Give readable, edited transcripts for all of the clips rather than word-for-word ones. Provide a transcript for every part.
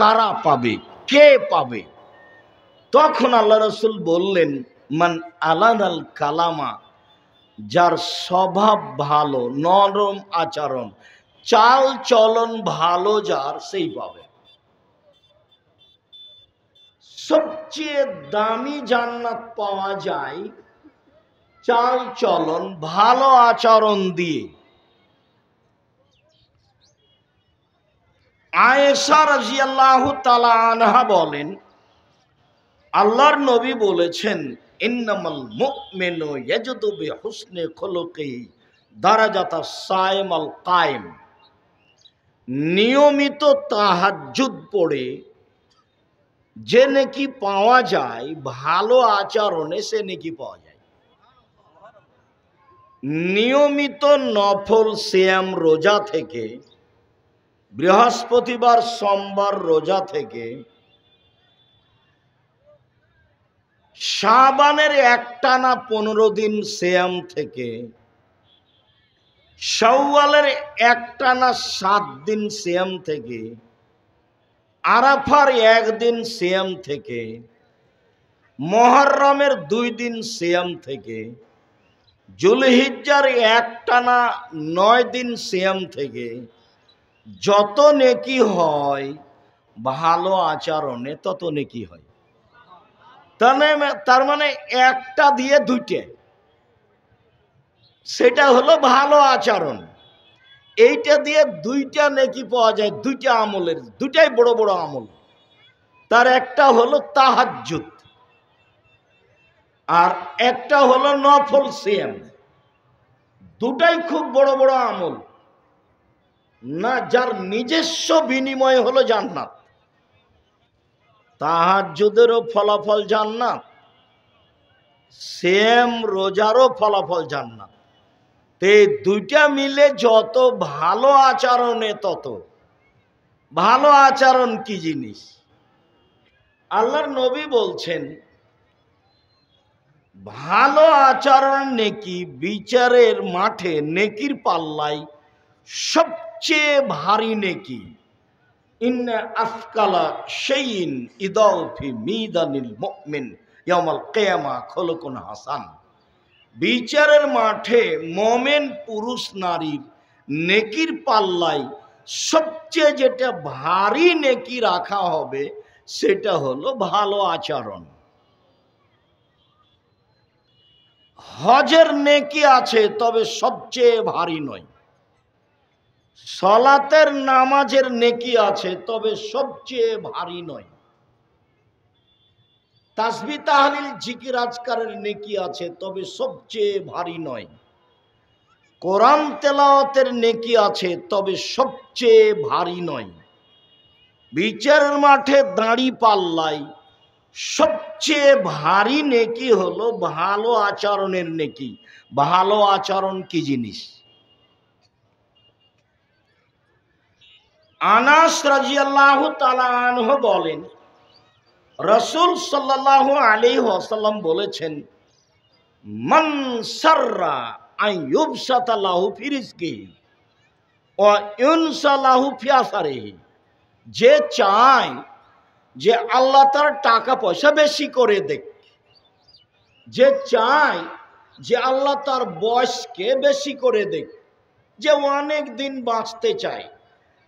কারা পাবে, কে পাবে? তখন আল্লাহ রাসূল বললেন, মান আলানাল কালামা, যার স্বভাব ভালো, নরম আচরণ, চাল চলন ভালো, যার সেই পাবে। সবচেয়ে দামি জান্নাত পাওয়া যায় চাল চলন ভালো আচরণ দিয়ে। আয়েশা রাদিয়াল্লাহু তাআলা আনহা বলেন, আল্লাহর নবী বলেছেন, ইন্নামাল মুমিনু ইয়াজদু বিহুসনি খুলুকিহি দারাজাতাস সাইমাল কায়েম। নিয়মিত তাহাজ্জুদ পড়ে যে নেকি পাওয়া যায়, ভালো আচরণে সে নেকি পাওয়া যায়। নিয়মিত নফল সিয়াম রোজা থেকে, বৃহস্পতিবার সোমবার রোজা থেকে, শাবানের একটানা 15 দিন সিয়াম থেকে, শাওয়ালের একটানা 7 দিন সিয়াম থেকে, আরাফার 1 দিন সিয়াম থেকে, মুহররমের 2 দিন সিয়াম থেকে, যুলহিজ্জার একটানা 9 দিন সিয়াম থেকে যত নেকি হয় ভালো আচরণে তত নেকি হয়। তার মানে একটা দিয়ে দুইটা, সেটা হলো ভালো আচরণ। এইটা দিয়ে দুইটা নেকি পাওয়া যায়, দুইটা আমলের, দুইটাই বড় বড় আমল। তার একটা হলো তাহাজ্জুদ আর একটা হলো নফল সিয়াম। দুটাই খুব বড় বড় আমল না, যার নিজস্ব বিনিময় হলো জান্নাত। তাহাজ্জুদেরও ফলাফল জান্নাত, সিয়াম রোজারও ফলাফল জান্নাত। এই দুইটা মিলে যত ভালো আচরণে তত ভালো। আচরণ কি জিনিস? আল্লাহর নবী বলছেন, ভালো আচরণ নেকি বিচারের মাঠে নেকির পাল্লায় সবচেয়ে ভারী নেকি। ইন্না আফকালা শাইইন ইদাউ ফি মিদানিল মুমিন ইয়াউমাল কিয়ামা খুলুকুন হাসান। বিচারের মাঠে মুমিন পুরুষ নারীর নেকির পাল্লায় সবচেয়ে যেটা ভারী নেকি রাখা হবে সেটা হলো ভালো আচরণ। হজের নেকি আছে, তবে সবচেয়ে ভারী নয়। সালাতের নামাজের নেকি আছে, তবে সবচেয়ে ভারী নয়। তাসবিহ তাহলিল জিকির আজকারের নেকি আছে, তবে সবচেয়ে ভারী নয়। কোরআন তেলাওয়াতের নেকি আছে, তবে সবচেয়ে ভারী নয়। বিচারের মাঠে দাঁড়ি পাল্লায় সবচেয়ে ভারী নেকি হলো ভালো আচরণের নেকি। ভালো আচরণ কি জিনিস? আনাস রাদিয়াল্লাহু তাআলা আনহু বলেন, রাসূল সাল্লাল্লাহু আলাইহি ওয়াসাল্লাম বলেছেন, মান সাররা আন ইউবসাতা লাহু ফি রিজকিহি ওয়া ইউনসা লাহু ফি আসারিহি। যে চায় যে আল্লাহ তার টাকা পয়সা বেশি করে দেখ, যে চায় যে আল্লাহ তার বয়সকে বেশি করে দেখ, যে অনেক দিন বাঁচতে চায়,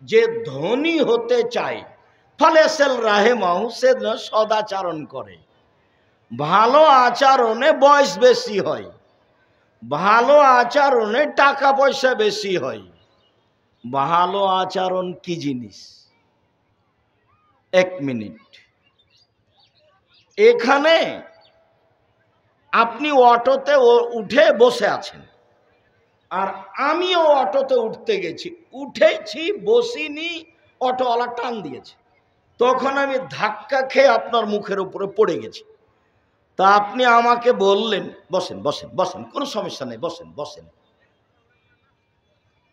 যে ধনী হতে চায়, ফালেসেল রাহেমাহু, সে সদাচরণ করে। ভালো আচরণে বয়স বেশি হয়, ভালো আচরণে টাকা পয়সা বেশি হয়। ভালো আচরণ কি জিনিস? 1 মিনিট। এখানে আপনি অটোতে উঠে বসে আছেন, আর আমিও অটোতে উঠতে গেছি, উঠেছি, বসিনি, অটোওয়ালা টান দিয়েছে, তখন আমি ধাক্কা খেয়ে আপনার মুখের উপরে পড়ে গেছি। তা আপনি আমাকে বললেন বসেন বসেন বসেন, কোনো সমস্যা নেই, বসেন বসেন।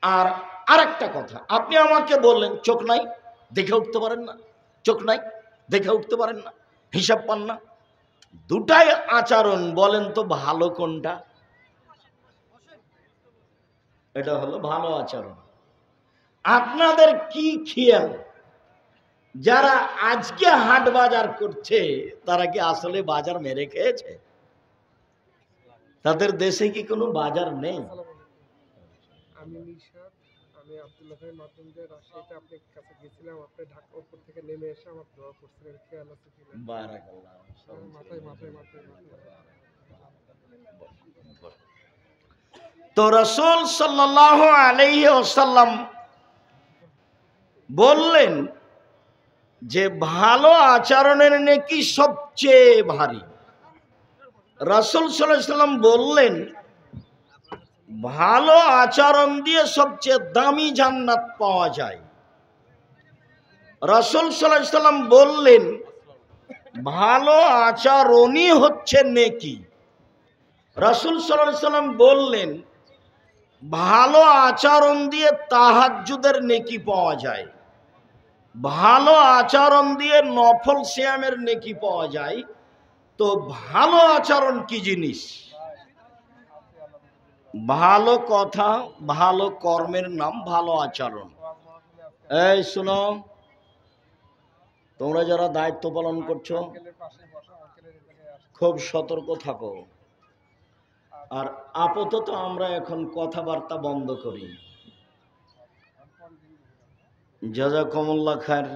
আর আরেকটা কথা, আপনি আমাকে বললেন চোখ নাই দেখে উঠতে পারেন না, চোখ নাই দেখে উঠতে পারেন না, হিসাব পান না। দুটাই আচরণ, বলেন তো ভালো কোনটা? এটা হলো ভালো আচরণ। আপনাদের কি খেয়াল যারা আজকে হাট বাজার করছে তারা কি আসলে বাজার মেরে খেয়েছে? তাদের দেশে কি কোনো বাজার নেই? আমি নিশাদ, আমি আব্দুল্লাহ ভাইয়ের মাধ্যমে দিয়ে রাজশাহীতে আপনার কাছে গেছিলাম। আপনি ঢাকা উপর থেকে নেমে এসে আমার দোয়া করছিলেন, খেয়াল আছে কিনা? বারাকাল্লাহ। মাথায় মাথায় মাথায় মাথায় তো রাসূল সাল্লাল্লাহু আলাইহি ওয়াসাল্লাম বললেন যে ভালো আচরণের নেকি সবচেয়ে ভারী। রাসূল সাল্লাল্লাহু আলাইহি ওয়াসাল্লাম বললেন ভালো আচরণ দিয়ে সবচেয়ে দামি জান্নাত পাওয়া যায়। রাসূল সাল্লাল্লাহু আলাইহি ওয়াসাল্লাম বললেন ভালো আচরণই হচ্ছে নেকি। রাসূল সাল্লাল্লাহু আলাইহি ওয়াসাল্লাম বললেন ভালো আচরণ দিয়ে তাহাজ্জুদের নেকি পাওয়া যায়, ভালো আচরণ দিয়ে নফল সিয়ামের নেকি পাওয়া যায়। তো ভালো আচরণ কি জিনিস? ভালো কথা, ভালো কর্মের নাম ভালো আচরণ। এই শুনো, তোমরা যারা দায়িত্ব পালন করছো খুব সতর্ক থাকো। আর আপাতত আমরা এখন কথাবার্তা বন্ধ করি। জাযাকুমুল্লাহ খায়র।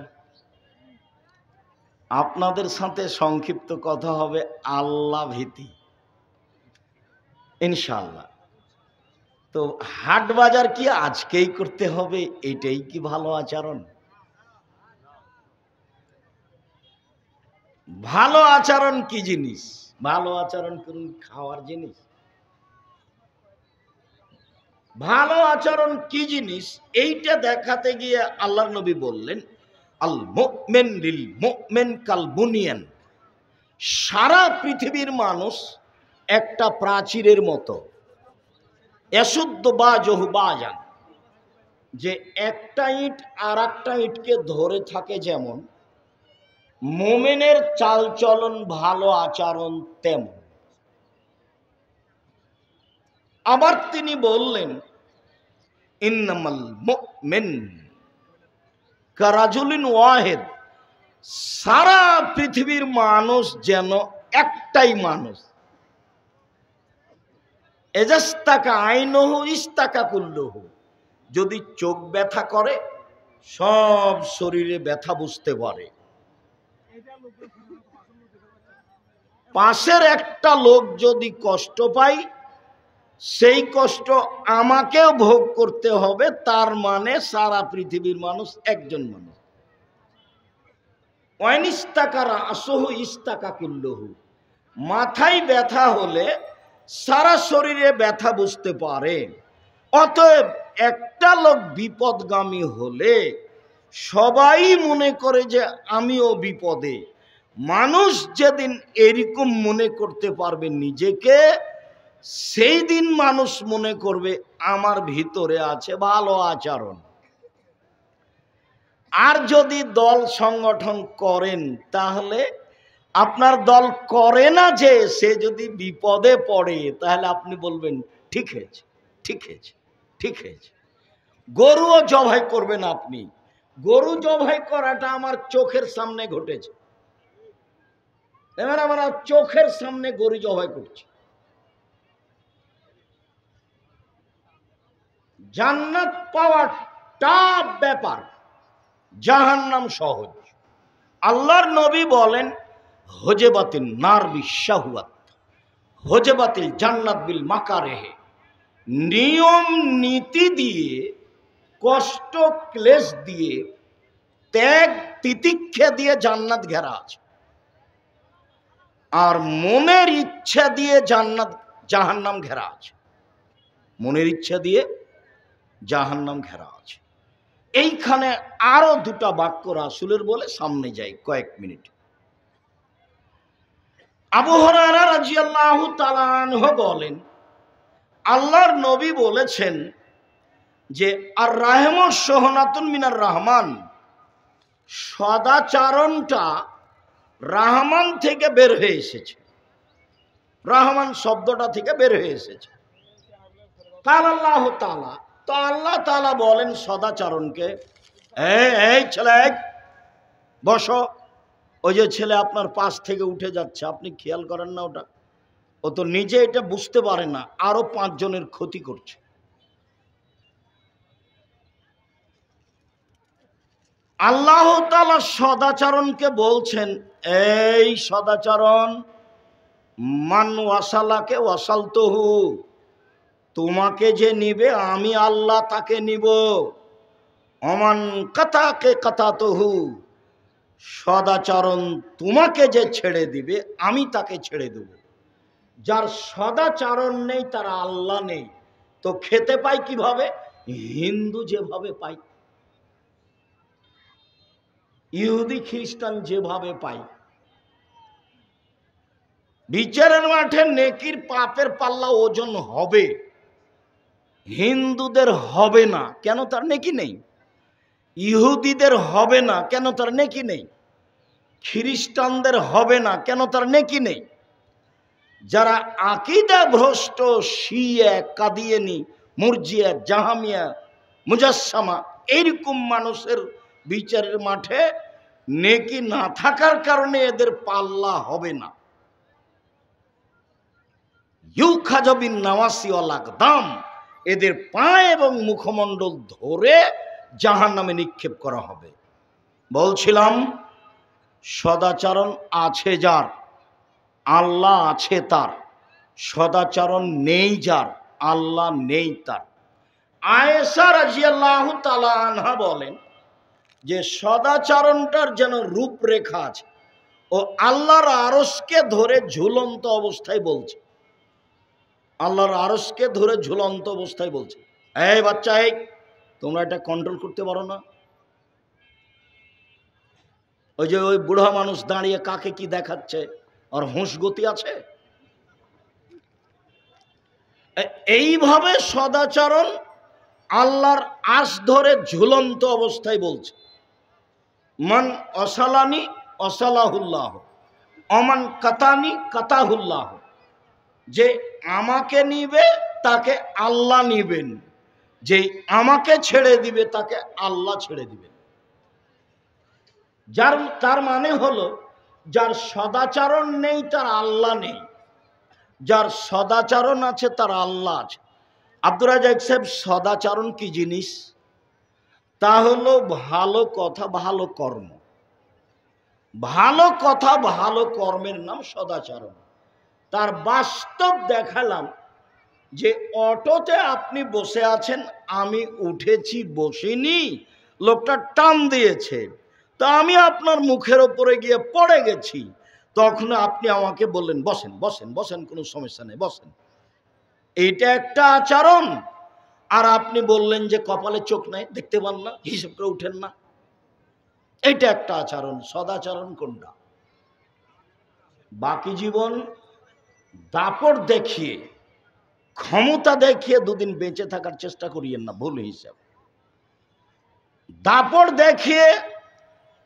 আপনাদের সাথে সংক্ষিপ্ত কথা হবে আল্লাহ ভীতি, ইনশাআল্লাহ। তো হাট বাজার কি আজকেই করতে হবে? এটাই কি ভালো আচরণ? ভালো আচরণ কি জিনিস? ভালো আচরণ করুন খাওয়ার জিনিস? ভালো আচরণ কি জিনিস এইটা দেখাতে গিয়ে আল্লাহর নবী বললেন আল মুমিন লিল মুমিন কাল বুনিয়ান। সারা পৃথিবীর মানুষ একটা প্রাচীরের মতো। এসুদ্দ বাজহু বাজান, যে একটা ইট আর একটা ইটকে ধরে থাকে, যেমন মুমিনের চালচলন ভালো আচরণ তেমন। আবার তিনি বললেন ইন্নামাল মুমিন কারাজুলিন ওয়াহিদ। সারা পৃথিবীর মানুষ যেন একটাই মানুষ। এজাস্তাকা আইনহু ইস্তাকা কুল্লুহু। যদি চোখ ব্যথা করে সব শরীরে ব্যথা বুঝতে পারে। পাশের একটা লোক যদি কষ্ট পায় সেই কষ্ট আমাকেও ভোগ করতে হবে, তার মানে সারা পৃথিবীর মানুষ একজন মানুষ। ওয়াইনিস্তাকারা আসহু ইস্তাকা কুল্লুহু। মাথায় ব্যথা হলে সারা শরীরে ব্যথা বুঝতে পারে। অতএব একটা লোক বিপদগামী হলে সবাই মনে করে যে আমিও বিপদে। মানুষ যেদিন এরকম মনে করতে পারবে নিজেকে, সেই দিন মানুষ মনে করবে আমার ভিতরে আছে ভালো আচরণ। আর যদি দল সংগঠন করেন তাহলে আপনার দল করে না, যে সে যদি বিপদে পড়ে তাহলে আপনি বলবেন ঠিক হয়েছে, ঠিক হয়েছে, ঠিক হয়েছে। গরুও জবাই করবেন আপনি। গরু জবাই করাটা আমার চোখের সামনে ঘটেছে। এবার আমরা চোখের সামনে গরু জবাই করছি। জান্নাত পাওয়া টাফ ব্যাপার, জাহান্নাম সহজ। আল্লাহর নবী বলেন হজেবাতিল নার বিশাহুয়াত হজেবাতিল জান্নাত বিল মাকারেহে। নিয়ম নীতি দিয়ে, কষ্ট ক্লেশ দিয়ে, ত্যাগ তিতিক্ষা দিয়ে জান্নাত ঘেরা আছে। আর মনের ইচ্ছা দিয়ে জাহান্নাম ঘেরা আছে। মনের ইচ্ছা দিয়ে জাহান্নাম ঘেরা আছে। এইখানে আরো দুটা বাক্য রাসূলের বলে সামনে যাই কয়েক মিনিট। আবু হুরায়রা রাদিয়াল্লাহু তাআলা আনহু বলেন আল্লাহর নবী বলেছেন যে আর রাহমু সোহনাতুন মিনার রহমান। সদাচরণটা রহমান থেকে বের হয়ে এসেছে। রহমান শব্দটা থেকে বের হয়ে এসেছে। কাল আল্লাহ তাআলা, তো আল্লাহ তাআলা বলেন সদাচরণকে, এই ছেলে বসো। ওই যে ছেলে আপনার পাশ থেকে উঠে যাচ্ছে, আপনি খেয়াল করেন না ওটা? ও তো নিজে এটা বুঝতে পারে না, আরো 5 জনের ক্ষতি করছে। আল্লাহ তাআলা সদাচরণকে বলছেন, এই সদাচরণ, মান ওয়াসালাকে ওয়াসালতুহু, তোমাকে যে নিবে আমি আল্লাহ তাকে নিব। অমান কাতাকে কাতাতুহু, সদাচরণ তোমাকে যে ছেড়ে দিবে আমি তাকে ছেড়ে দেব। যার সদাচরণ নেই তার আল্লাহ নেই, তো খেতে পাই কিভাবে? হিন্দু যেভাবে পাই, ইহুদি খ্রিস্টান যেভাবে পাই। বিচারের মাঠে নেকির পাপের পাল্লা ওজন হবে, হিন্দুদের হবে না, কেন? তার নেকি নেই। ইহুদিদের হবে না, কেন? তার নেকি নেই। খ্রিস্টানদের হবে না, কেন? তার নেকি নেই। যারা আকীদা ভ্রষ্ট, শিয়া, কাদিয়ানী, মুরজিয়া, জাহামিয়া, মুজাসসামা, এইরকম মানুষের বিচারের মাঠে নেকি না থাকার কারণে এদের পাল্লা হবে না। ইউখাজাবিন নাওয়াসি ওয়াল আকদাম, এদের পা এবং মুখমণ্ডল ধরে জাহান্নামে নিক্ষেপ করা হবে। বলছিলাম, সদাচরণ আছে যার, আল্লাহ আছে তার। সদাচরণ নেই যার, আল্লাহ নেই তার। আয়েশা রাদিয়াল্লাহু তাআলা আনহা বলেন যে সদাচরণটার যেন রূপরেখা আছে। ও আল্লাহর আরশকে ধরে ঝুলন্ত অবস্থায় বলছে, আল্লাহর আরশকে ধরে ঝুলন্ত অবস্থায় বলছে, এই বাচ্চা, এই তোমরা এটা কন্ট্রোল করতে পারো না? ওই যে ওই বুড়া মানুষ দাঁড়িয়ে কাকে কি দেখাচ্ছে, আর হুঁশ গতি আছে? এইভাবে সদাচরণ আল্লাহর আশ ধরে ঝুলন্ত অবস্থায় বলছে, মান অসালানি অসালাহুল্লাহ, অমান কাতানি কাতাহুল্লাহ, যে আমাকে নিবে তাকে আল্লাহ নিবেন, যে আমাকে ছেড়ে দিবে তাকে আল্লাহ ছেড়ে দিবেন। তার মানে হলো, যার সদাচরণ নেই তার আল্লাহ নেই, যার সদাচরণ আছে তার আল্লাহ আছে। আব্দুর রাজ্জাক সাহেব, সদাচরণ কি জিনিস? তা হলো ভালো কথা, ভালো কর্ম। ভালো কথা, ভালো কর্মের নাম সদাচরণ। তার বাস্তব দেখালাম যে অটোতে আপনি বসে আছেন, আমি উঠেছি, বসিনি, লোকটা টান দিয়েছে, তা আমি আপনার মুখের ওপরে গিয়ে পড়ে গেছি, তখন আপনি আমাকে বললেন বসেন বসেন বসেন, কোনো সমস্যা নেই, বসেন। এইটা একটা আচরণ। আর আপনি বললেন যে কপালে চোখ নাই, দেখতে পান না, হিসেব করে উঠেন না, এটা একটা আচরণ। সদাচরণ কোনটা? বাকি জীবন দাপট দেখিয়ে, ক্ষমতা দেখিয়ে দুদিন বেঁচে থাকার চেষ্টা করিয়েন না, ভুল হিসাব। দাপট দেখিয়ে,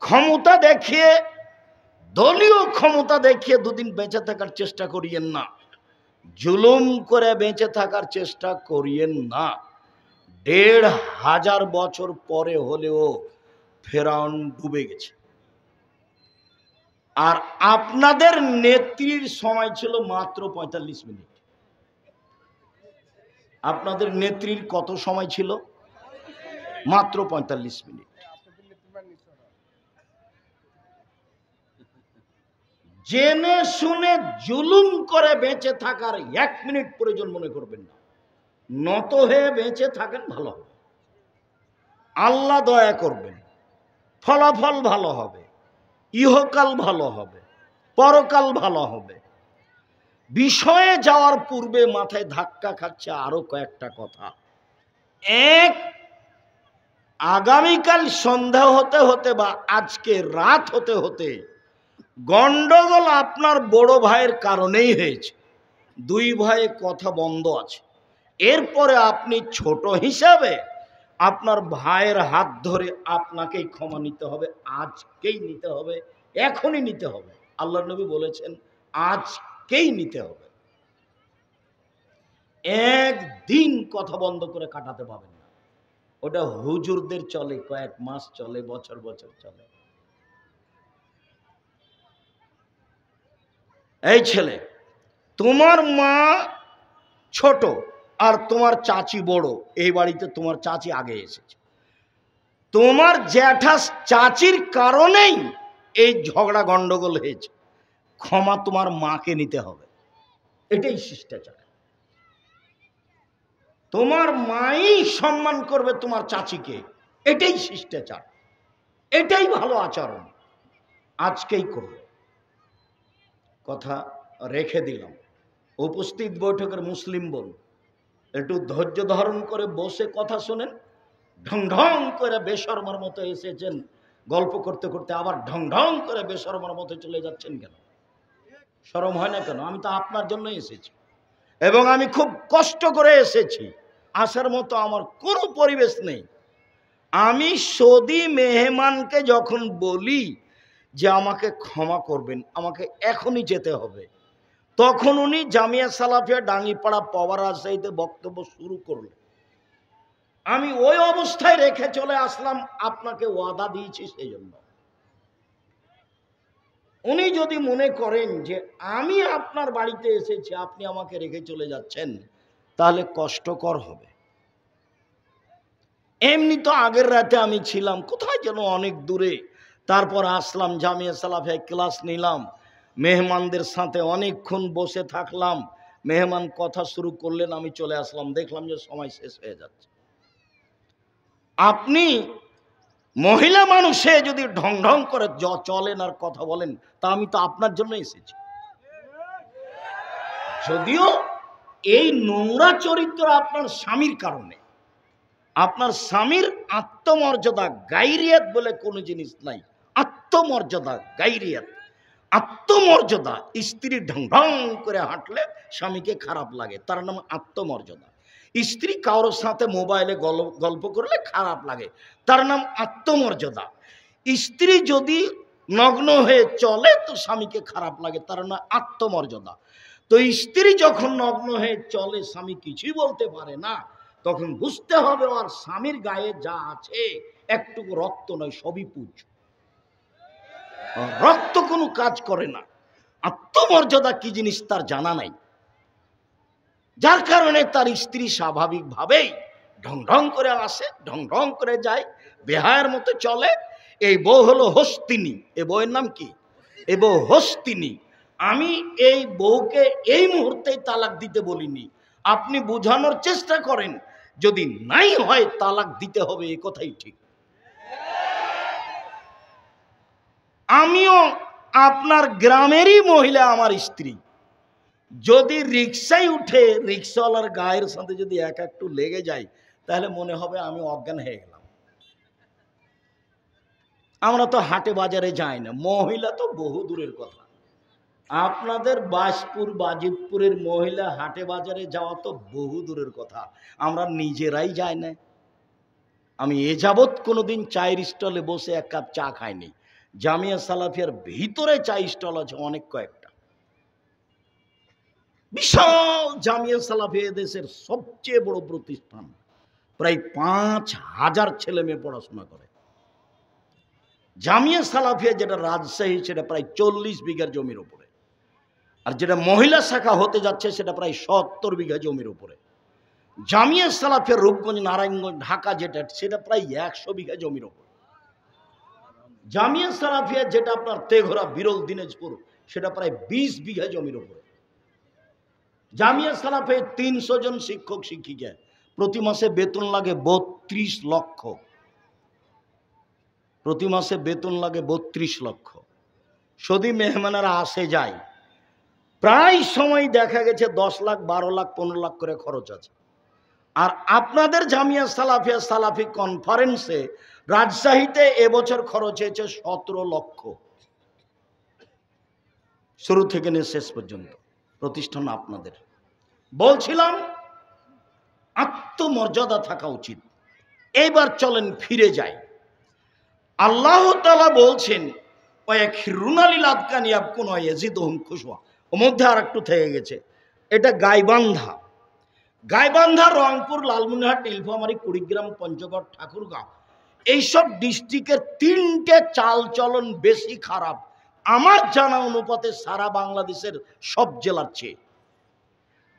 ক্ষমতা দেখিয়ে, দলীয় ক্ষমতা দেখিয়ে দুদিন বেঁচে থাকার চেষ্টা করিয়েন না, জুলুম করে বেঁচে থাকার চেষ্টা করিয়েন না। ১৫০০ বছর পরে হলেও ফেরাউন ডুবে গেছে, আর আপনাদের নেত্রীর সময় ছিল মাত্র ৪৫ মিনিট। আপনাদের নেত্রীর কত সময় ছিল? মাত্র ৪৫ মিনিট। জেনে শুনে জুলুম করে বেঁচে থাকার 1 মিনিট প্রয়োজন মনে করবেন না। নত হয়ে বেঁচে থাকেন, ভালো হবে, আল্লাহ দয়া করবেন, ফলাফল ভালো হবে, ইহকাল ভালো হবে, পরকাল ভালো হবে। বিষয়ে যাওয়ার পূর্বে মাথায় ধাক্কা খাচ্ছে আরো কয়েকটা কথা। এক, আগামীকাল সন্ধ্যা হতে হতে বা আজকে রাত হতে হতে গন্ডগোল আপনার বড় ভাইয়ের কারণেই হয়েছে, 2 ভাইয়ে কথা বন্ধ আছে। এরপরে আপনি ছোট হিসাবে আপনার ভাইয়ের হাত ধরে আপনাকেই ক্ষমা নিতে হবে, আজকেই নিতে হবে, এখনই নিতে হবে। আল্লাহর নবী বলেছেন আজকেই নিতে হবে। একদিন কথা বন্ধ করে কাটাতে পাবেন না। ওটা হুজুরদের চলে, কয়েক মাস চলে, বছর বছর চলে। এই ছেলে, তোমার মা ছোট আর তোমার চাচি বড়, এই বাড়িতে তোমার চাচি আগে এসেছে, তোমার জ্যাঠা চাচির কারণেই এই ঝগড়া গন্ডগোল হয়েছে, ক্ষমা তোমার মাকে নিতে হবে। এটাই শিষ্টাচার। তোমার মাই সম্মান করবে তোমার চাচিকে, এটাই শিষ্টাচার, এটাই ভালো আচরণ। আজকেই করবে। কথা রেখে দিলাম। উপস্থিত বৈঠকের মুসলিম বোন, একটু ধৈর্য ধারণ করে বসে কথা শোনেন। ঢং ঢং করে বেশরমার মতো এসেছেন, গল্প করতে করতে আবার ঢং ঢং করে বেশরমার মতো চলে যাচ্ছেন কেন? শরম হয় না কেন? আমি তো আপনার জন্য এসেছি এবং আমি খুব কষ্ট করে এসেছি। আসার মতো আমার কোনো পরিবেশ নেই। আমি সৌদি মেহমানকে যখন বলি যে আমাকে ক্ষমা করবেন, আমাকে এখনই যেতে হবে, তখন উনি জামিয়া সালাফিয়া ডাঙ্গিপাড়া পাওয়ার রাজশাহীতে বক্তব্য শুরু করলেন। আমি ওই অবস্থায় রেখে চলে আসলাম, আপনাকে ওয়াদা দিয়েছি সেই জন্য। উনি যদি মনে করেন যে আমি আপনার বাড়িতে এসেছি, আপনি আমাকে রেখে চলে যাচ্ছেন, তাহলে কষ্টকর হবে। এমনি তো আগের রাতে আমি ছিলাম কোথায় যেন অনেক দূরে, তারপর আসলাম জামিয়া সালাফিয়ায় ক্লাস নিলাম, মেহমানদের সাথে অনেকক্ষণ বসে থাকলাম, মেহমান কথা শুরু করলেন, আমি চলে আসলাম, দেখলাম যে সময় শেষ হয়ে যাচ্ছে। আপনি মহিলা মানুষে যদি ঢং ঢং করে চলেন আর কথা বলেন, তা আমি তো আপনার জন্য এসেছি। যদিও এই নোংরা চরিত্র আপনার স্বামীর কারণে, আপনার স্বামীর আত্মমর্যাদা গাইরিয়াত বলে কোনো জিনিস নাই। আত্মমর্যাদা গাইরিয়াত, আত্মমর্যাদা। স্ত্রী ঢং ঢং করে হাঁটলে স্বামীকে খারাপ লাগে, তার নাম আত্মমর্যাদা। স্ত্রী কারোর সাথে মোবাইলে গল্প করলে খারাপ লাগে, তার নাম আত্মমর্যাদা। স্ত্রী যদি নগ্ন হয়ে চলে তো স্বামীকে খারাপ লাগে, তার নাম আত্মমর্যাদা। তো স্ত্রী যখন নগ্ন হয়ে চলে, স্বামী কিছুই বলতে পারে না, তখন বুঝতে হবে ওর স্বামীর গায়ে যা আছে একটুকু রক্ত নয়, সবই পুঁজ। রক্ত কোনো কাজ করে না। আত্মমর্যাদা কি জিনিস তার জানা নাই, যার কারণে তার স্ত্রী স্বাভাবিকভাবেই ঢং ঢং করে আসে, ঢং ঢং করে যায়, বেহায়ের মতো চলে। এই বউ হলো হস্তিনী। এই বউয়ের নাম কি? এই বউ হস্তিনী। আমি এই বউকে এই মুহূর্তে তালাক দিতে বলিনি, আপনি বোঝানোর চেষ্টা করেন, যদি নাই হয় তালাক দিতে হবে, এই কথাই ঠিক। আমিও আপনার গ্রামেরই মহিলা, আমার স্ত্রী, যদি রিক্সায় উঠে রিক্সাওয়ালার গায়ের সাথে যদি একটু লেগে যায়, তাহলে মনে হবে আমি অজ্ঞান হয়ে গেলাম। আমরা তো হাটে বাজারে যাই না, মহিলা তো বহু দূরের কথা। আপনাদের বাজপুর বাজিতপুরের মহিলা হাটে বাজারে যাওয়া তো বহু দূরের কথা, আমরা নিজেরাই যাই না। আমি এ যাবৎ কোনোদিন চায়ের স্টলে বসে এক কাপ চা খাইনি। জামিয়া সালাফিয়ার ভিতরে চায়ের স্টল আছে অনেক কয়েকটা, বিশাল। জামিয়া সালাফিয়া দেশের সবচেয়ে বড় প্রতিষ্ঠান, প্রায় ৫,০০০ ছেলে মেয়ে পড়াশোনা করে। জামিয়া সালাফিয়া যেটা রাজশাহী, সেটা প্রায় ৪০ বিঘার জমির উপরে, আর যেটা মহিলা শাখা হতে যাচ্ছে সেটা প্রায় ৭০ বিঘা জমির উপরে। জামিয়া সালাফিয়া রূপগঞ্জ নারায়ণগঞ্জ ঢাকা যেটা, সেটা প্রায় ১০০ বিঘা জমির উপরে। জামিয়া সালাফিয়া যেটা আপনার তেঘরা বিরল দিনাজপুর, সেটা প্রায় ২০ বিঘা জমির উপরে। জামিয়া সালাফিয়া ৩০০ জন শিক্ষক শিক্ষিকা, প্রতি মাসে বেতন লাগে ৩২ লক্ষ। প্রতি মাসে বেতন লাগে ৩২ লক্ষ। সৌদি মেহমানেরা আসে যায়, প্রায় সময় দেখা গেছে ১০ লাখ ১২ লাখ ১৫ লাখ করে খরচ আছে। আর আপনাদের জামিয়া সালাফিয়া সালাফি কনফারেন্সে রাজশাহীতে এবছর খরচ হয়েছে ১৭ লক্ষ, শুরু থেকে নিয়ে শেষ পর্যন্ত। প্রতিষ্ঠান আপনাদের। বলছিলাম আত্মমর্যাদা থাকা উচিত। এইবার চলেন ফিরে যাই। আল্লাহ তাআলা বলছেন ওর মধ্যে আর একটু থেকে গেছে, এটা গাইবান্ধা। গাইবান্ধা, রংপুর, লালমনিরহাট, নীলফামারী, কুড়িগ্রাম, পঞ্চগড়, ঠাকুরগাঁও, এইসব ডিস্ট্রিক্টের ৩টে চাল চলন বেশি খারাপ, আমার জানা অনুপাতে সারা বাংলাদেশের সব জেলার চেয়ে।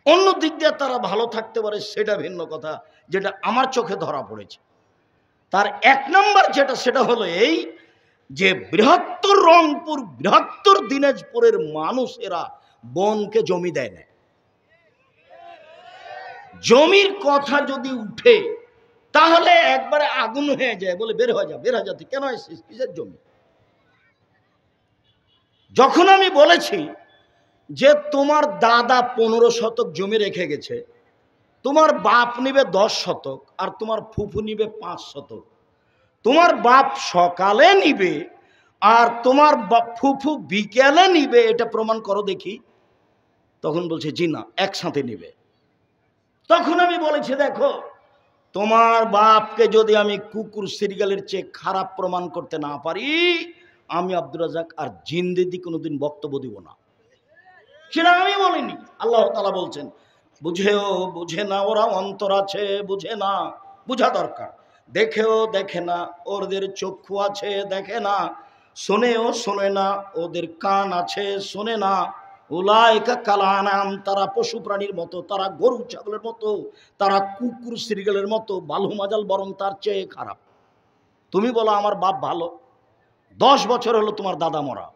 অন্য দিক দিয়ে তারা ভালো থাকতে পারে, সেটা ভিন্ন কথা, যেটা আমার চোখে ধরা পড়েছে। তার এক নম্বর যেটা, সেটা হলো এই যে বৃহত্তর রংপুর, বৃহত্তর দিনাজপুরের মানুষেরা বনকে জমি দেয় না। জমির কথা যদি উঠে তাহলে একবারে আগুন হয়ে যায়, বলে বের হয়ে যা, বের হয়ে যাতে, কেন এসেছিস, কিসের জমি? যখন আমি বলেছি যে তোমার দাদা 15 শতক জমি রেখে গেছে, তোমার বাপ নিবে 10 শতক আর তোমার ফুফু নিবে 5 শতক, তোমার বাপ সকালে নিবে আর তোমার ফুফু বিকেলে নিবে, এটা প্রমাণ করো দেখি। তখন বলছে জি না, একসাথে নিবে। তখন আমি বলেছি দেখো, তোমার বাপকে যদি আমি কুকুর সিরিয়ালের চেয়ে খারাপ প্রমাণ করতে না পারি, আমি আব্দুর রাজ্জাক আর জিন্দেগি কোনোদিন বক্তব্য দিব না। সেটা আমি বলিনি, আল্লাহ তাআলা বলছেন। বুঝেও বুঝে না, ওরা অন্তর আছে, বুঝে না, বুঝা দরকার। দেখেও দেখে না, ওদের চক্ষু আছে, দেখে না। শোনেও শোনে না, ওদের কান আছে, শোনে না। উলাইকা কাল আনাম, তারা পশু প্রাণীর মতো, তারা গরু ছাগলের মতো, তারা কুকুর সিরিয়ালের মতো, বালু মাজাল বরং তার চেয়ে খারাপ। তুমি বলো আমার বাপ ভালো, 10 বছর হলো তোমার দাদা মরা।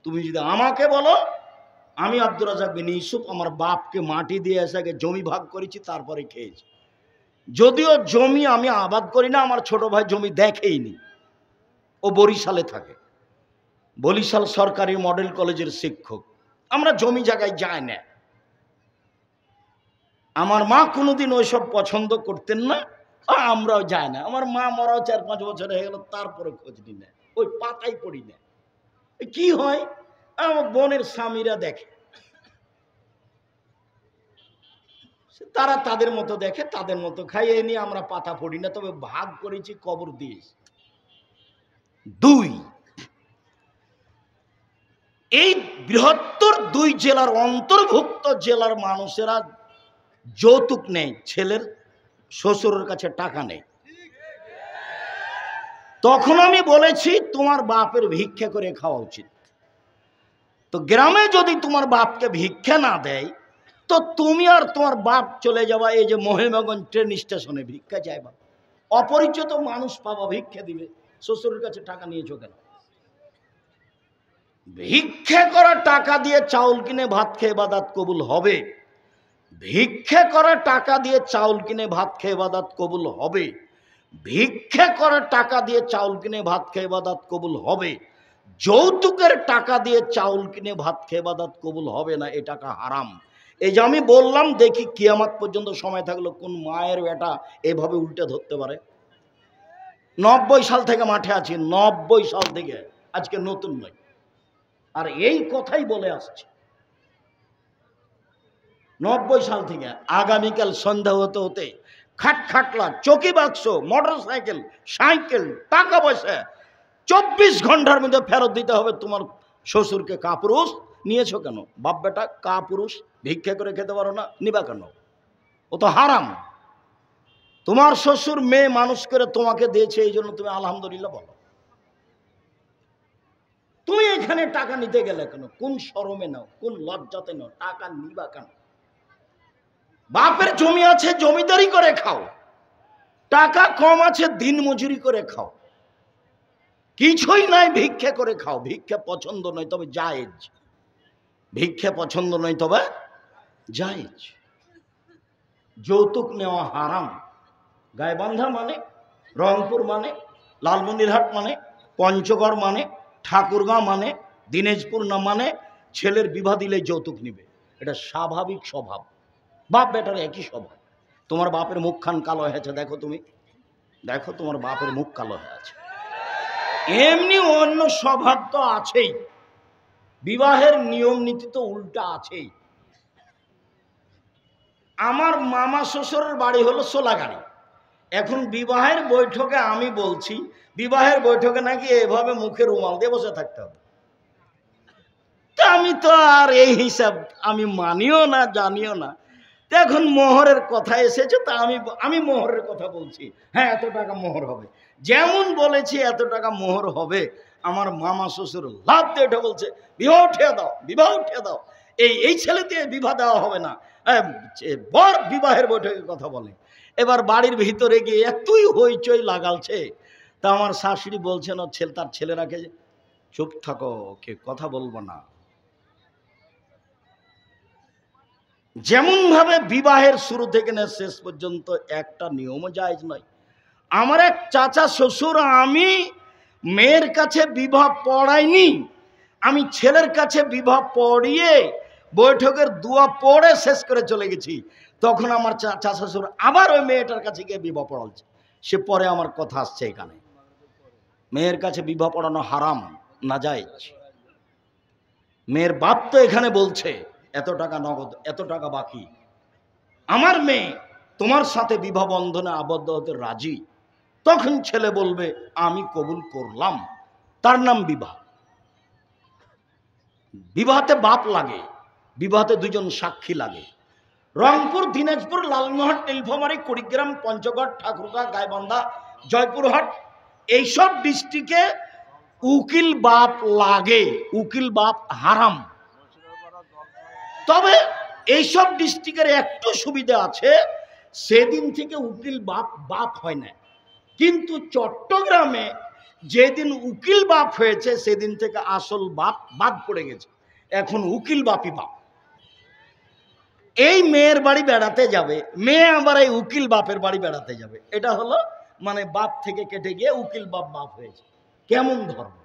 তুমি যদি আমাকে বলো, আমি আব্দুর রাজ্জাক বিন ইউসুফ আমার বাপকে মাটি দিয়ে এসে আগে জমি ভাগ করেছি, তারপরে খেয়েছি। যদিও জমি আমি আবাদ করি না, আমার ছোট ভাই জমি দেখেইনি, ও বরিশালে থাকে, বরিশাল সরকারি মডেল কলেজের শিক্ষক। আমরা জমি জায়গায় যাই না। আমার মা কোনোদিন ওইসব পছন্দ করতেন না, আমরাও যাই না। আমার মা মরাও 4-5 বছর হয়ে গেল, তারপরে খোঁজ নি না, ওই পাতাই পড়ি না। কি হয়, আমার বোনের স্বামীরা দেখে, তারা তাদের মতো দেখে, তাদের মতো খাই, এ নিয়ে আমরা পাতা পড়ি না। তবে ভাগ করেছি কবর দিয়ে। 2, এই বৃহত্তর 2 জেলার অন্তর্ভুক্ত জেলার মানুষেরা যৌতুক নেই, ছেলের শ্বশুরের কাছে টাকা নেই। তখন আমি বলেছি তোমার বাপের ভিক্ষা করে খাওয়া উচিত। তো গ্রামে যদি তোমার বাপকে ভিক্ষা না দেয়, তো তুমি আর তোমার বাপ চলে যাবা এই যে মহিমাগঞ্জ ট্রেন স্টেশনে ভিক্ষা চাইবা, অপরিচিত মানুষ পাবা, ভিক্ষা দিবে, শ্বশুরের কাছে টাকা নিয়েছো কেন? ভিক্ষা করা টাকা দিয়ে চাউল কিনে ভাত খেয়ে ইবাদত কবুল হবে। ভিক্ষা করা টাকা দিয়ে চাউল কিনে ভাত খেয়ে ইবাদত কবুল হবে। ভিক্ষা করা টাকা দিয়ে চাউল কিনে ভাত খেয়ে ইবাদত কবুল হবে। যৌতুকের টাকা দিয়ে চাউল কিনে ভাত খেয়ে ইবাদত কবুল হবে না, এ টাকা হারাম। এই যে আমি বললাম, দেখি কিয়ামত পর্যন্ত সময় থাকলো কোন মায়ের বেটা এভাবে উল্টে ধরতে পারে। 90 সাল থেকে মাঠে আছি, 90 সাল থেকে, আজকে নতুন নয়। আর এই কথাই বলে আসছে 90 সাল থেকে। আগামীকাল সন্ধ্যা হতে হতে খাটখাটলা, চকি বাক্স, মোটর সাইকেল, সাইকেল, টাকা পয়সা 24 ঘন্টার মধ্যে ফেরত দিতে হবে তোমার শ্বশুরকে। কাপুরুষ নিয়েছো কেন? বাপ বেটা কাপুরুষ, ভিক্ষা করে খেতে পারো না, নিবা কেন? ও তো হারাম। তোমার শ্বশুর মেয়ে মানুষ করে তোমাকে দিয়েছে, এই জন্য তুমি আলহামদুলিল্লাহ বলো। তুমি এখানে টাকা নিতে গেলে কেন? কোন শরমে নাও, কোন লজ্জাতে নাও, টাকা নিবা কেন? বাপের জমি আছে, জমিদারি করে খাও। টাকা কম আছে, দিন মজুরি করে খাও। কিছুই নাই, ভিক্ষা করে খাও। ভিক্ষা পছন্দ নয় তবে জায়েজ, ভিক্ষা পছন্দ নয় তবে জায়েজ। যৌতুক নেওয়া হারাম। গাইবান্ধা মানে, রংপুর মানে, লালমনিরহাট মানে, পঞ্চগড় মানে, ঠাকুরগাঁও মানে, দিনাজপুর না মানে ছেলের বিবাহ দিলে যৌতুক নিবে, এটা স্বাভাবিক স্বভাব। বাপ বেটার একই স্বভাব। তোমার বাপের মুখখান কালো হয়েছে, দেখো, তুমি দেখো তোমার বাপের মুখ কালো হয়ে আছে। এমনি অন্য স্বভাব তো আছেই, বিবাহের নিয়ম নীতি তো উল্টা আছেই। আমার মামা শ্বশুরের বাড়ি হলো সোলাগাড়ি। এখন বিবাহের বৈঠকে আমি বলছি, বিবাহের বৈঠকে নাকি এভাবে মুখে রুমাল দিয়ে বসে থাকতে হবে। তা আমি তো আর এই হিসাব আমি মানিও না, জানিও না। এখন মোহরের কথা এসেছে, তা আমি মোহরের কথা বলছি। হ্যাঁ, এত টাকা মোহর হবে, যেমন বলেছি এত টাকা মোহর হবে। আমার মামা শ্বশুর লাভ দিয়ে উঠে বলছে বিবাহ উঠিয়ে দাও, বিবাহ উঠিয়ে দাও, এই ছেলে দিয়ে বিবাহ দেওয়া হবে না। বর বিবাহের বৈঠকে কথা বলে। এবার বাড়ির ভিতরে গিয়ে এতই হইচই লাগালছে, তা আমার শাশুড়ি বলছেন তার ছেলেরাকে, চুপ থাকো, কে কথা বলবো না। যেমন ভাবে বিবাহের শুরু থেকে না শেষ পর্যন্ত একটা নিয়মও জায়েজ নয়। আমার এক চাচা শ্বশুর, আমি মেয়ের কাছে বিবাহ পড়াইনি, আমি ছেলের কাছে বিবাহ পড়িয়ে বৈঠকের দোয়া পড়ে শেষ করে চলে গেছি। তখন আমার চাচা শ্বশুর আবার ওই মেয়েটার কাছে গিয়ে বিবাহ পড়াচ্ছে। সে পরে আমার কথা আসছে এখানে, মেয়ের কাছে বিবাহ পড়ানো হারাম, নাজায়েজ। মেয়ের বাপ তো এখানে বলছে এত টাকা নগদ, এত টাকা বাকি, আমার মেয়ে তোমার সাথে বিবাহ বন্ধনে আবদ্ধ হতে রাজি। তখন ছেলে বলবে আমি কবুল করলাম, তার নাম বিবাহ। বিবাহতে বাপ লাগে, বিবাহতে দুজন সাক্ষী লাগে। রংপুর, দিনাজপুর, লালমোহন, নীলফামারী, কুড়িগ্রাম, পঞ্চগড়, ঠাকুরগাঁ, গাইবান্ধা, জয়পুরহাট, এইসব ডিস্ট্রিক্টে উকিল বাপ লাগে, উকিল বাপ হারাম। তবে এইসব ডিস্ট্রিক্টের একটু সুবিধা আছে, সেদিন থেকে উকিল বাপ হয় না। কিন্তু চট্টগ্রামে যেদিন উকিল বাপ হয়েছে সেদিন থেকে আসল বাপ বাদ পড়ে গেছে, এখন উকিল বাপই বাপ। এই মেয়ের বাড়ি বেড়াতে যাবে, মেয়ে আবার এই উকিল বাপের বাড়ি বেড়াতে যাবে, এটা হলো মানে বাপ থেকে কেটে গিয়ে উকিল বাপ হয়েছে। কেমন ধর্ম,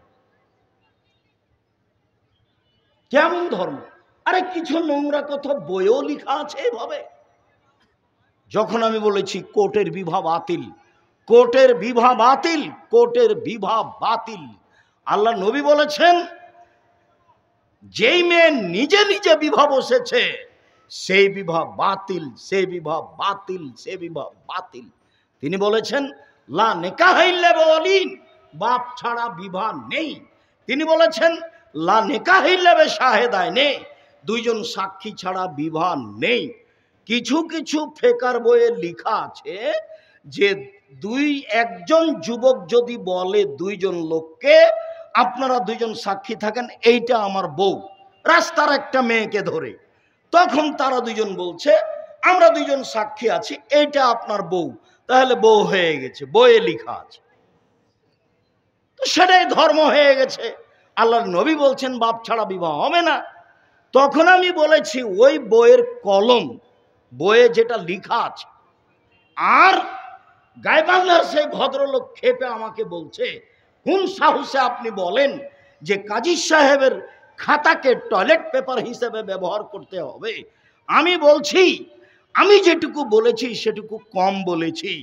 কেমন ধর্ম! আরে কিছু নোংরা কথা বইও লেখা আছে এভাবে। যখন আমি বলেছি কোর্টের বিবাহ বাতিল, কোর্টের বিবাহ বাতিল, কোর্টের বিবাহ বাতিল, আল্লাহ নবী বলেছেন যেই মেয়ে নিজে নিজে বিবাহ বসেছে সেই বিবাহ বাতিল, সেই বিবাহ বাতিল, সেই বিবাহ বাতিল। তিনি বলেছেন লা নিকাহা ইল্লা বিওয়ালিন, বাপ ছাড়া বিবাহ নেই। তিনি বলেছেন লা নিকাহা ইল্লা বিশাহিদাইনি, দুইজন সাক্ষী ছাড়া বিবাহ নেই। কিছু কিছু ফেকার বইয়ে লেখা আছে যে একজন যুবক যদি বলে দুইজন লোককে আপনারা দুইজন সাক্ষী থাকেন, এইটা আমার বউ, রাস্তার একটা মেয়েকে ধরে, তখন তারা দুইজন বলছে আমরা দুইজন সাক্ষী আছি, এইটা আপনার বউ, তাহলে বউ হয়ে গেছে, বইয়ে লেখা আছে, তো সেটাই ধর্ম হয়ে গেছে। আল্লাহর নবী বলছেন বাপ ছাড়া বিবাহ হবে না। তখন আমি বলেছি ওই বইয়ের কলম, বইয়ে যেটা লেখা আছে। আর গাইবান্ধার সেই ভদ্রলোক খেপে আমাকে বলছে কোন সাহসে আপনি বলেন যে কাজী সাহেবের খাতাকে টয়লেট পেপার হিসেবে ব্যবহার করতে হবে। আমি বলছি আমি যেটুকু বলেছি সেটুকু কম বলেছি।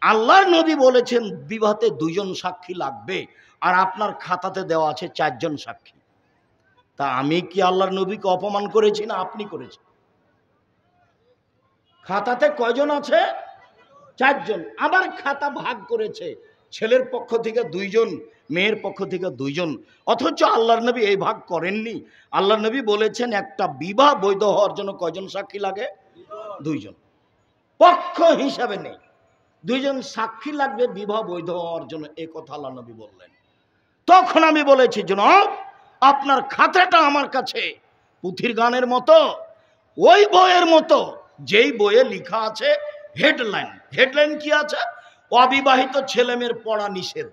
আল্লাহর নবী বলেছেন বিবাহতে দুইজন সাক্ষী লাগবে, আর আপনার খাতাতে দেওয়া আছে 4 জন সাক্ষী। তা আমি কি আল্লাহর নবীকে অপমান করেছি না আপনি করেছেন? খাতাতে কয়জন আছে? 4 জন। আবার খাতা ভাগ করেছে, ছেলের পক্ষ থেকে 2 জন, মেয়ের পক্ষ থেকে 2 জন। অথচ আল্লাহর নবী এই ভাগ করেননি। আল্লাহর নবী বলেছেন একটা বিবাহ বৈধ হওয়ার জন্য কয়জন সাক্ষী লাগে? 2 জন। পক্ষ হিসাবে নেই, 2 জন সাক্ষী লাগবে বিবাহ বৈধ হওয়ার জন্য, এই কথা আল্লাহর নবী বললেন। তখন আমি বলেছি জনাব আপনার খাতাটা আমার কাছে পুঁথির গানের মতো, ওই বইয়ের মতো যেই বইয়ে লেখা আছে হেডলাইন। হেডলাইন কি আছে? অবিবাহিত ছেলে মেয়ের পড়া নিষেধ।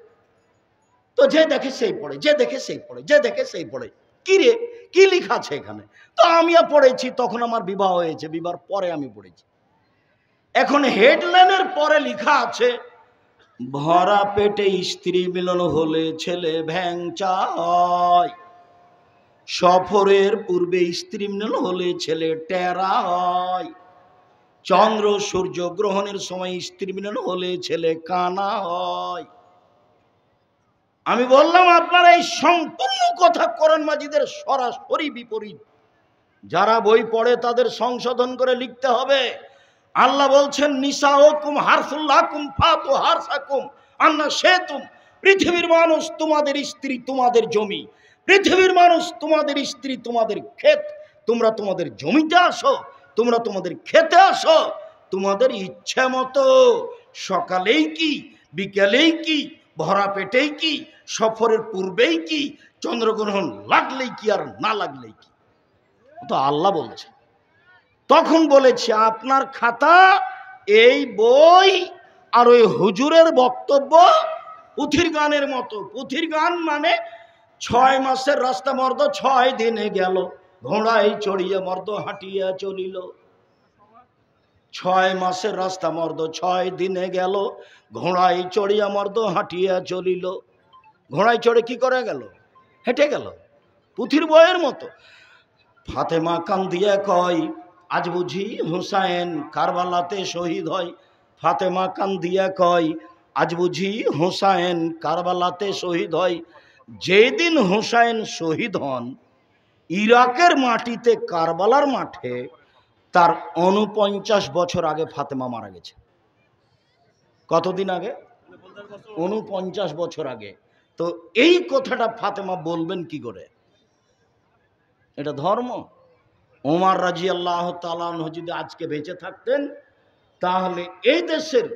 তো যে দেখে সেই পড়ে, যে দেখে সেই পড়ে, যে দেখে সেই পড়ে। কি রে, কি লেখা আছে এখানে? তো আমিও পড়েছি, তখন আমার বিবাহ হয়েছে, বিবাহের পরে আমি পড়েছি। এখন হেডলাইনের পরে লেখা আছে ভরা পেটে স্ত্রী মিলন হলে ছেলে ভ্যাংচা হয়, সফরের পূর্বে স্ত্রী মিলন হলে ছেলে টেরা হয়, চন্দ্র সূর্য গ্রহণের সময় স্ত্রী মিলন হলে ছেলে কানা হয়। আমি বললাম আপনারা এই সম্পূর্ণ কথা কোরআন মাজিদের সরাসরি বিপরীত। যারা বই পড়ে তাদের সংশোধন করে লিখতে হবে। আল্লাহ বলছেন নিসাউকুম হারসুল লাকুম ফাতু হারসাকুম আন্না শাইতুম, পৃথিবীর মানুষ তোমাদের স্ত্রী তোমাদের জমি, পৃথিবীর মানুষ তোমাদের স্ত্রী তোমাদের ক্ষেত। তোমরা তোমাদের জমিতে আসো, তোমরা তোমাদের খেতে আসো, তোমাদের ইচ্ছা মতো, সকালেই কি বিকেলেই কি ভরা পেটেই কি সফরের পূর্বেই কি, চন্দ্রগ্রহণ লাগলেই কি আর না লাগলেই কি, তো আল্লাহ বলছে। তখন বলেছে আপনার খাতা, এই বই আর ওই হুজুরের বক্তব্য পুথির গানের মতো। পুথির গান মানে 6 মাসের রাস্তা মর্দ 6 দিনে গেল, ঘোড়ায় চড়িয়ে মর্দ হাঁটিয়া চলিল। 6 মাসের রাস্তা মর্দ 6 দিনে গেল, ঘোড়ায় চড়িয়া মর্দ হাঁটিয়া চলিল। ঘোড়ায় চড়ে কি করে গেল? হেঁটে গেল, পুথির বইয়ের মতো। ফাতেমা কান্দিয়া কয়, আজ বুঝি হুসাইন কারবালাতে শহীদ হয়। ফাতেমা কান্দিয়া কয়, আজ বুঝি হুসাইন কারবালাতে শহীদ হয়। যেদিন হুসাইন শহীদ হন ইরাকের মাটিতে, কারবালার মাঠে, তার 49 বছর আগে ফাতেমা মারা গেছে। কতদিন আগে? 49 বছর আগে। তো এই কথাটা ফাতেমা বলবেন কি করে? এটা ধর্ম? ওমর রাদিয়াল্লাহু তাআলা আনহু যদি আজকে বেঁচে থাকতেন, তাহলে এই দেশের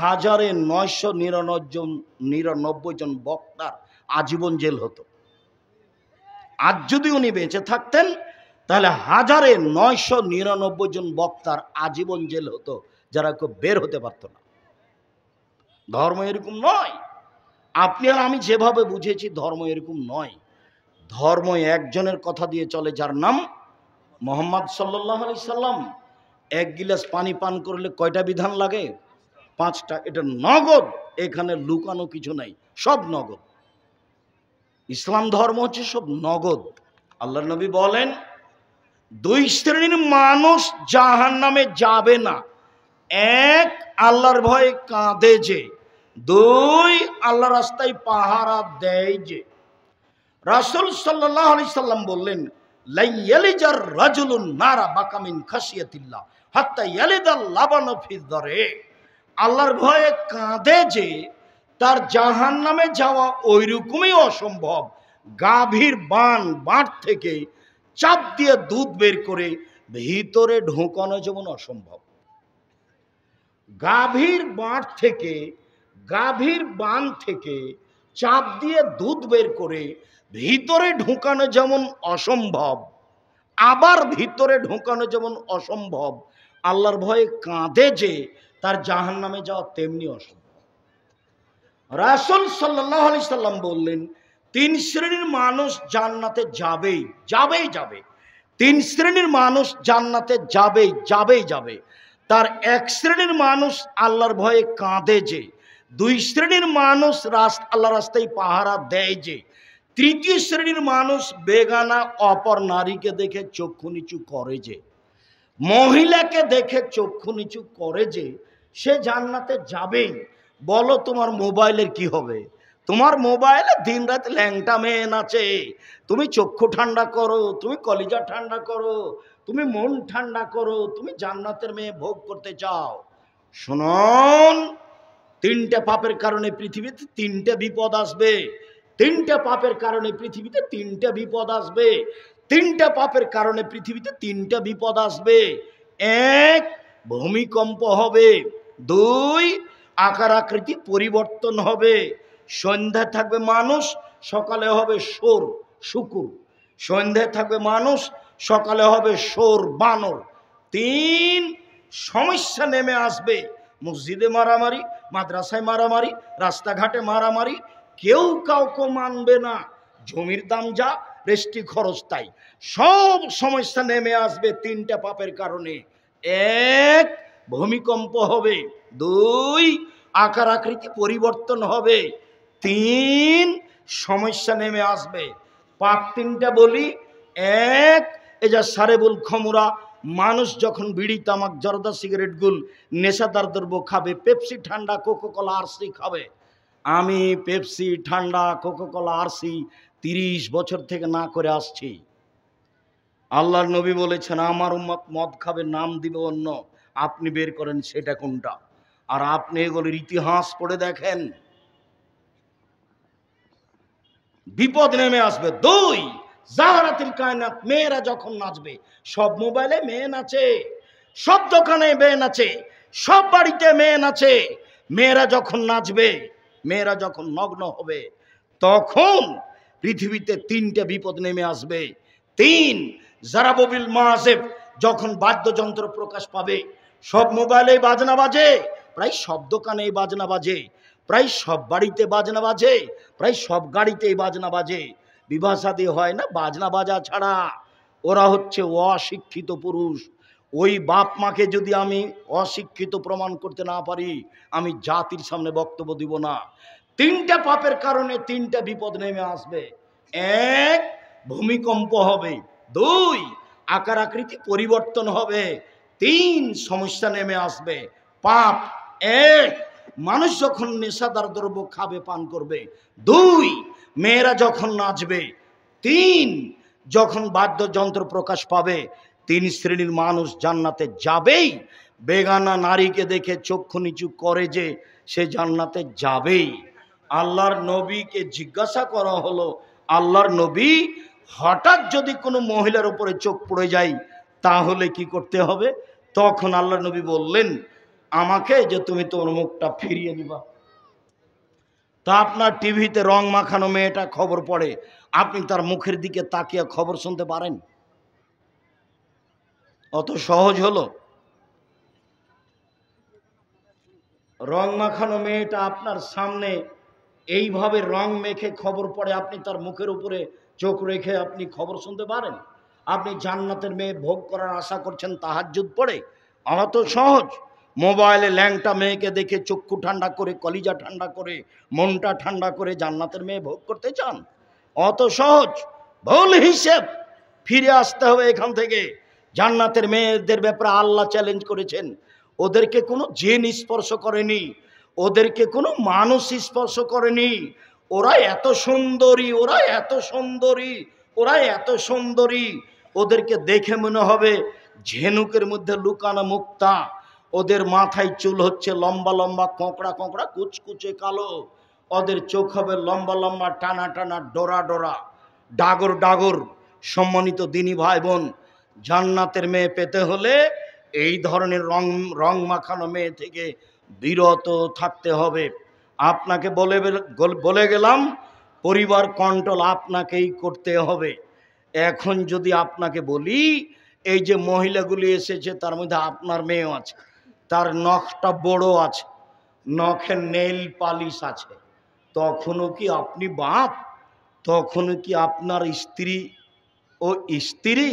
1999 জন বক্তার আজীবন জেল হতো। আজ যদি উনি বেঁচে থাকতেন, তাহলে 1999 জন বক্তার আজীবন জেল হতো, যারা কেউ বের হতে পারত না। ধর্ম এরকম নয়। আপনি আর আমি যেভাবে বুঝেছি, ধর্ম এরকম নয়। ধর্ম একজনের কথা দিয়ে চলে, যার নাম মোহাম্মদ সাল্লাল্লাহু আলাইহি সাল্লাম। 1 গিলাস পানি পান করলে কয়টা বিধান লাগে? 5টা। এটা নগদ, এখানে লুকানো কিছু নাই, সব নগদ। ইসলাম ধর্ম হচ্ছে সব নগদ। আল্লাহর নবী বলেন, 2 শ্রেণীর মানুষ জাহান্নামে যাবে না। 1, আল্লাহর ভয়ে কাঁদে যে। 2, আল্লাহর রাস্তায় পাহারা দেয় যে। রাসূল সাল্লাল্লাহু আলাইহি সাল্লাম বললেন, লা ইয়ালিজার রাজুলুন নারা বাকামিন খাশিয়াতিল্লাহ হাত্তা ইয়ালিদাল লাবানু ফি যারে। আল্লাহর ভয়ে কাঁদে যে, তার জাহান্নামে যাওয়া ওইরকমই অসম্ভব। গাভীর বাঁট থেকে চাপ দিয়ে দুধ বের করে ভিতরে ঢোকানো যেমন অসম্ভব। গাভীর বাঁট থেকে চাপ দিয়ে দুধ বের করে ভিতরে ঢোকানো যেমন অসম্ভব, আবার ভিতরে ঢোকানো যেমন অসম্ভব, আল্লাহর ভয়ে কাঁদে যে, তার জাহান্নামে যাওয়া তেমনি অসম্ভব। রাসূল সাল্লাল্লাহু আলাইহি সাল্লাম বললেন, 3 শ্রেণীর মানুষ জান্নাতে যাবেই যাবে। 3 শ্রেণীর মানুষ জান্নাতে যাবে। তার 1 শ্রেণীর মানুষ আল্লাহর ভয়ে কাঁদে যে, 2 শ্রেণীর মানুষ আল্লাহর রাস্তায় পাহারা দেয় যে, 3য় শ্রেণীর মানুষ বেগানা অপর নারীকে দেখে চক্ষু নিচু করে যে, মহিলাকে দেখে চক্ষু নিচু করে যে, সে জান্নাতে যাবেই। বলো তোমার মোবাইলের কি হবে? তোমার মোবাইলে দিনরাত ল্যাংটা মেয়ে নাচে, তুমি চক্ষু ঠান্ডা করো, তুমি কলিজা ঠান্ডা করো, তুমি মন ঠান্ডা করো, তুমি জান্নাতের মেয়ে ভোগ করতে চাও। শুনুন, 3টে পাপের কারণে পৃথিবীতে 3টে বিপদ আসবে। 3টে পাপের কারণে পৃথিবীতে 3টে বিপদ আসবে। 3টে পাপের কারণে পৃথিবীতে 3টে বিপদ আসবে। 1, ভূমিকম্প হবে। 2, আকার আকৃতি পরিবর্তন হবে। সন্ধ্যায় থাকবে মানুষ, সকালে হবে শুকুর। সন্ধ্যায় থাকবে মানুষ, সকালে হবে বানর। 3, সমস্যা নেমে আসবে। মসজিদে মারামারি, মাদ্রাসায় মারামারি, রাস্তাঘাটে মারামারি, কেউ কাউকে মানবে না। জমির দাম যা, রেস্টি খরচ তাই, সব সমস্যা নেমে আসবে 3টে পাপের কারণে। 1, ভূমিকম্প হবে। 2, আকার আকৃতি পরিবর্তন হবে। 3, সমস্যা নেমে আসবে। পাপ 3টা বলি। 1, এই যে সারেবুল খমরা, মানুষ যখন বিড়ি তামাক জর্দা সিগারেট গুল নেশাদার দ্রব্য খাবে, পেপসি ঠান্ডা কোকাকোলা আরসি খাবে। আমি পেপসি ঠান্ডা কোকাকোলা আরসি 30 বছর থেকে না করে আসছি। আল্লাহর নবী বলেছেন, আমার উম্মত মদ খাবে, নাম দিবে অন্য, আপনি বের করেন সেটা কোনটা। আর আপনি এগুলোর ইতিহাস পড়ে দেখেন, বিপদ নেমে আসবে। 2, জাহারাতিল কায়নাত, মেয়েরা যখন নাচবে, সব মোবাইলে মেয়ে নাচে, সব দোকানে মেয়ে নাচে, সব বাড়িতে মেয়ে নাচে। মেয়েরা যখন নাচবে, মেয়েরা যখন নগ্ন হবে, তখন পৃথিবীতে তিনটা বিপদ নেমে আসবে। তিন, জারাববিল মাসেফ, যখন বাদ্যযন্ত্র প্রকাশ পাবে, সব মোবাইলে বাজনা বাজে, প্রায় সব দোকানে বাজনা বাজে, প্রায় সব বাড়িতে বাজনা বাজে, প্রায় সব গাড়িতেই বাজনা বাজে। বিবাহ শাদী হয় না বাজনা বাজা ছাড়া। ওরা হচ্ছে অশিক্ষিত পুরুষ। ওই বাপ মাকে যদি আমি অশিক্ষিত প্রমাণ করতে না পারি, আমি জাতির সামনে বক্তব্য দিব না। তিনটা পাপের কারণে তিনটা বিপদ নেমে আসবে। এক, ভূমিকম্প হবে। দুই, আকার আকৃতি পরিবর্তন হবে। তিন, সমস্যা নেমে আসবে। পাপ এক, মানুষ যখন নেশাদার দ্রব্য খাবে, পান করবে। দুই, মেয়েরা যখন নাচবে। তিন, যখন বাদ্যযন্ত্র প্রকাশ পাবে। তিন শ্রেণীর মানুষ জান্নাতে যাবেই। বেগানা নারীকে দেখে চক্ষু নিচু করে যে সে জান্নাতে যাবেই। আল্লাহর নবীকে জিজ্ঞাসা করা হলো, আল্লাহর নবী, হঠাৎ যদি কোনো মহিলার উপরে চোখ পড়ে যায় তাহলে কি করতে হবে? তখন আল্লাহর নবী বললেন আমাকে যে তুমি তোমার মুখটা ফিরিয়ে নিবা। তা আপনার টিভিতে রং মাখানো মেয়েটা খবর পড়ে, আপনি তার মুখের দিকে তাকিয়ে খবর শুনতে পারেন? অত সহজ হলো? রং মাখানো মেয়েটা আপনার সামনে এইভাবে রং মেখে খবর পড়ে, আপনি তার মুখের উপরে চোখ রেখে আপনি খবর শুনতে পারেন? আপনি জান্নাতের মেয়ে ভোগ করার আশা করছেন তাহাজ্জুদ পড়ে? অত সহজ? মোবাইলে ল্যাংটা মেয়েকে দেখে চক্ষু ঠান্ডা করে, কলিজা ঠান্ডা করে, মনটা ঠান্ডা করে জান্নাতের মেয়ে ভোগ করতে চান? অত সহজ? ভুল হিসেব। ফিরে আসতে হবে এখান থেকে। জান্নাতের মেয়েদের ব্যাপারে আল্লাহ চ্যালেঞ্জ করেছেন। ওদেরকে কোনো জিন স্পর্শ করেনি, ওদেরকে কোনো মানুষ স্পর্শ করেনি। ওরা এত সুন্দরী, ওরা এত সুন্দরী, ওরা এত সুন্দরী, ওদেরকে দেখে মনে হবে ঝিনুকের মধ্যে লুকানো মুক্তা। ওদের মাথায় চুল হচ্ছে লম্বা লম্বা, কোঁকড়া কোঁকড়া, কুচকুচে কালো। ওদের চোখ হবে লম্বা লম্বা, টানা টানা, ডোরা ডোরা, ডাগর ডাগর। সম্মানিত দিনী ভাই বোন, জান্নাতের মেয়ে পেতে হলে এই ধরনের রং মাখানো মেয়ে থেকে বিরত থাকতে হবে। আপনাকে বলে গেলাম, পরিবার কন্ট্রোল আপনাকেই করতে হবে। এখন যদি আপনাকে বলি, এই যে মহিলাগুলি এসেছে তার মধ্যে আপনার মেয়েও আছে, তার নখটা বড় আছে, নখের নেইল পালিশ আছে, তখনও কি আপনি বাপ? তখনও কি আপনার স্ত্রী ও স্ত্রী?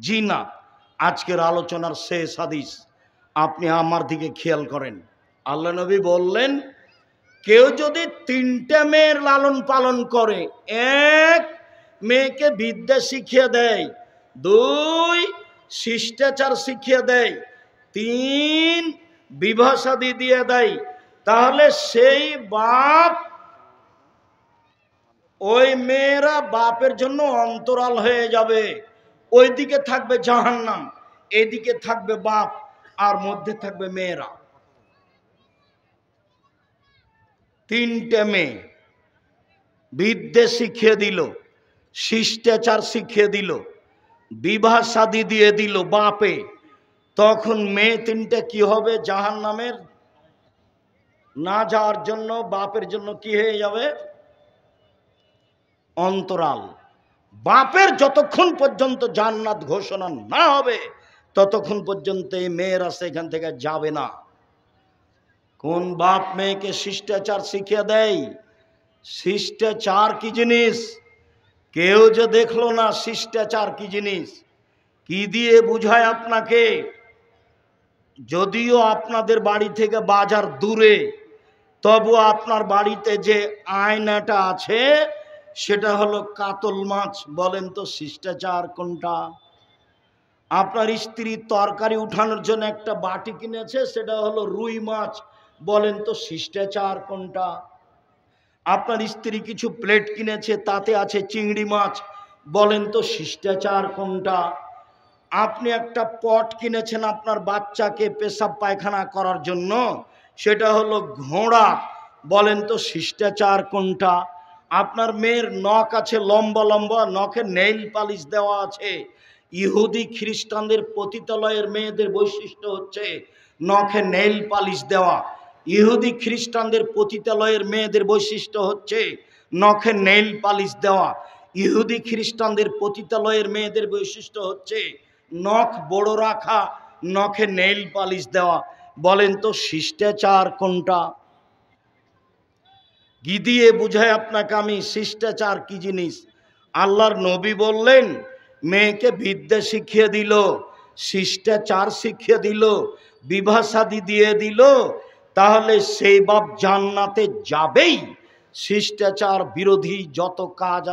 জি না। আজকের আলোচনার শেষ হাদিস, আপনি আমার দিকে খেয়াল করেন। আল্লাহ নবী বললেন, কেউ যদি তিনটা মেয়ের লালন পালন করে, এক, মেয়েকে বিদ্যা শিখিয়ে দেয়, দুই, শিষ্টাচার শিখিয়ে দেয়, তিন, বিবাহ শাদী দিয়ে দেয়, তাহলে সেই বাপ, ওই মেয়েরা বাপের জন্য অন্তরাল হয়ে যাবে। ওইদিকে থাকবে জাহান্নাম, এদিকে থাকবে বাপ, আর মধ্যে থাকবে মেয়েরা। তিনটে মেয়ে বিদ্যে শিখিয়ে দিল, শিষ্টাচার শিখিয়ে দিল, বিবাহ শাদী দিয়ে দিল বাপে, তখন মেয়ে তিনটে কি হবে? জাহান্নামের না যাওয়ার জন্য বাপের জন্য কি হয়ে যাবে? অন্তরাল। বাপের যতক্ষণ পর্যন্ত জান্নাত ঘোষণা না হবে ততক্ষণ পর্যন্ত এই মেয়েরা সেখান থেকে যাবে না। কোন বাপ মেয়েকে শিষ্টাচার শিখিয়ে দেয়? শিষ্টাচার কি জিনিস কেউ যে দেখলো না। শিষ্টাচার কি জিনিস? কি দিয়ে বুঝায় আপনাকে? যদিও আপনাদের বাড়ি থেকে বাজার দূরে, তবু আপনার বাড়িতে যে আয়নাটা আছে সেটা হলো কাতল মাছ। বলেন তো শিষ্টাচার কোনটা? আপনার স্ত্রী তরকারি উঠানোর জন্য একটা বাটি কিনেছে, সেটা হলো রুই মাছ। বলেন তো শিষ্টাচার কোনটা? আপনার স্ত্রী কিছু প্লেট কিনেছে, তাতে আছে চিংড়ি মাছ। বলেন তো শিষ্টাচার কোনটা? আপনি একটা পট কিনেছেন আপনার বাচ্চাকে পেশাব পায়খানা করার জন্য, সেটা হলো ঘোড়া। বলেন তো শিষ্টাচার কোনটা? আপনার মেয়ের নখ আছে লম্বা লম্বা, নখে নেইল পালিশ দেওয়া আছে। ইহুদি খ্রিস্টানদের পতিতালয়ের মেয়েদের বৈশিষ্ট্য হচ্ছে নখে নেইল পালিশ দেওয়া। ইহুদি খ্রিস্টানদের পতিতালয়ের মেয়েদের বৈশিষ্ট্য হচ্ছে নখে নেইল পালিশ দেওয়া। ইহুদি খ্রিস্টানদের পতিতালয়ের মেয়েদের বৈশিষ্ট্য হচ্ছে নখ বড় রাখা, নখে নেইল পালিশ দেওয়া। বলেন তো শিষ্টাচার কোনটা? কি দিয়ে বুঝায় আপনাকে আমি শিষ্টাচার কি জিনিস? আল্লাহর নবী বললেন মেয়েকে বিদ্যা শিখিয়ে দিল, শিষ্টাচার শিখিয়ে দিল, বিবাহ শাদী দিয়ে দিল, তাহলে সেই বাপ জান্নাতে যাবেই। শিষ্টাচার বিরোধী যত কাজ